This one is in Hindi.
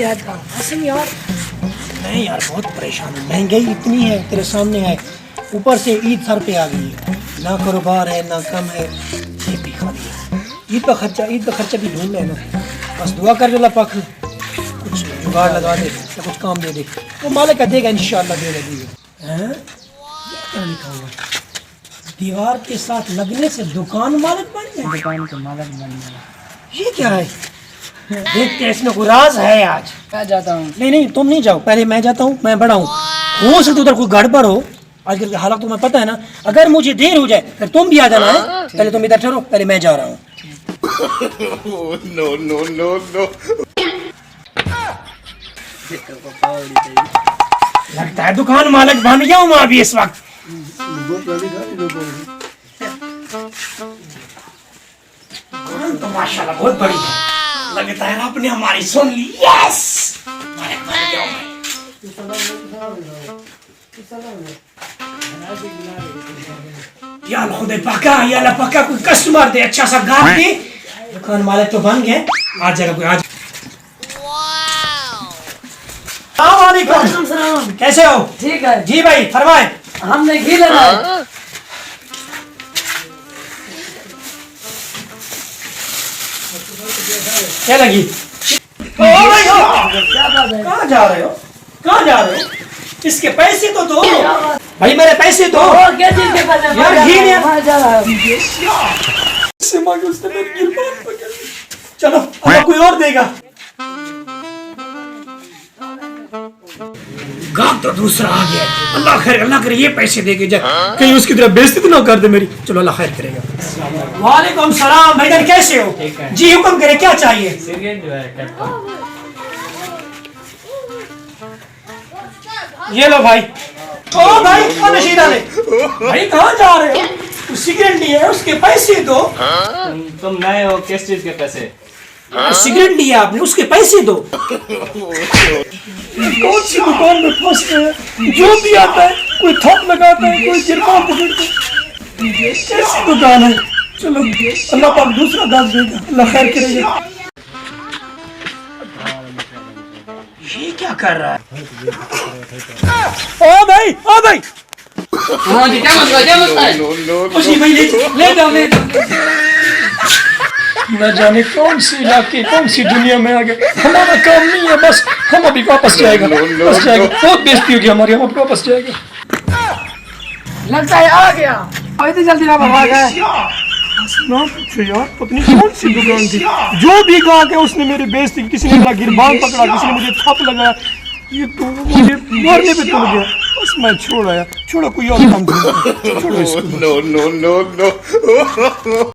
यार मैं यार बहुत परेशान हूँ। महंगाई इतनी है तेरे सामने है, ऊपर से ईद सर पे आ गई है, ना कारोबार है ना कम है, जेब भी खाली है। ईद का खर्चा भी ढूंढ लेना। बस दुआ कर अल्लाह पाक कुछ जुगाड़ लगा दे या कुछ काम दे दे, वो मालिक का देगा इंशाल्लाह देगा। हैं क्या लिखा हुआ? दीवार के साथ लगने से दुकान मालिक बन गया। दुकान के मालिक बन गया। ये क्या है? देखते हैं इसमें कोई राज है। आज मैं जाता हूँ। नहीं तुम नहीं जाओ, पहले मैं जाता हूँ, मैं बड़ा हूँ। हो सकता उधर कोई गड़बड़ हो, आजकल के हालात तुम्हें पता है ना। अगर मुझे देर हो जाए फिर तुम भी आ जाना है। पहले तुम इधर ठहरो, पहले मैं जा रहा हूँ। no. लगता है दुकान मालिक बन गया हूँ मैं अभी इस वक्त। तो माशाल्लाह बहुत बड़ी है, लगता है आपने हमारी सुन ली। यस मालिक बन गया हूँ मैं। या खुदा पक्का, या अल्लाह पक्का कोई कस्टमर दे, अच्छा सा गाहक दे। दुकान मालिक तो बन गए, आज जरा कोई आज। अस्सलाम, कैसे हो? ठीक है जी भाई फरमाए। हमने घी लेना है। क्या लगी? कहाँ जा रहे हो? कहाँ जा रहे हो? इसके पैसे तो दो भाई, मेरे पैसे दो। और क्या चीज के पैसे? यार घी नहीं। वहाँ जा रहा है। इससे मांगे उसने मेरी गिरबान पकड़ ली। चलो अब कोई और देगा। गाहक तो दूसरा आ गया। अल्लाह करे ये पैसे दे के जाए, कहीं उसकी तरफ बेइज्जती तो ना कर दे मेरी। चलो अल्लाह खैर करेगा। वालेकुम सलाम भाईजान, कैसे हो? जी हुक्म करे, क्या चाहिए? सिगरेट जो है ये लो भाई। ओ भाई नशीदा ले भाई, कहाँ जा रहे हो? सिगरेट ली है, उसके पैसे दो। तुम नए हो, किस चीज के पैसे? सिगरेट लिया आपने, उसके पैसे दो। कौन सी दुकान में फंस गए? जो भी आता है कोई थप लगाता है, कोई गिरबान पकड़ता है। कैसी दुकान है? चलो अल्लाह पाक दूसरा दास देगा, अल्लाह खैर करेगा। ये क्या कर रहा है? ओ भाई हाँ जी, क्या मसला है? खुशी भाई ले जाओ। न जाने कौन सी इलाके, कौन सी दुनिया में आ गए। हमारा काम नहीं है, बस हम अभी वापस जाएगा। बहुत बेइज्जती होगी हमारी, हम अभी वापस जाएगा। लगता है आ गया। इतनी जल्दी ना भाग गए। ना पूछो यार, पत्नी कौन सी दुकान थी? जो भी कहा के उसने मेरी बेइज्जती, किसी ने मेरा गिरबान पकड़ा, किसी ने मुझे थप लगाया। ये तो मुझे मारने पे तुल गया। बस मैं छोड़ आया। छोड़ो कोई और काम करो। छोड़ो इसको। no.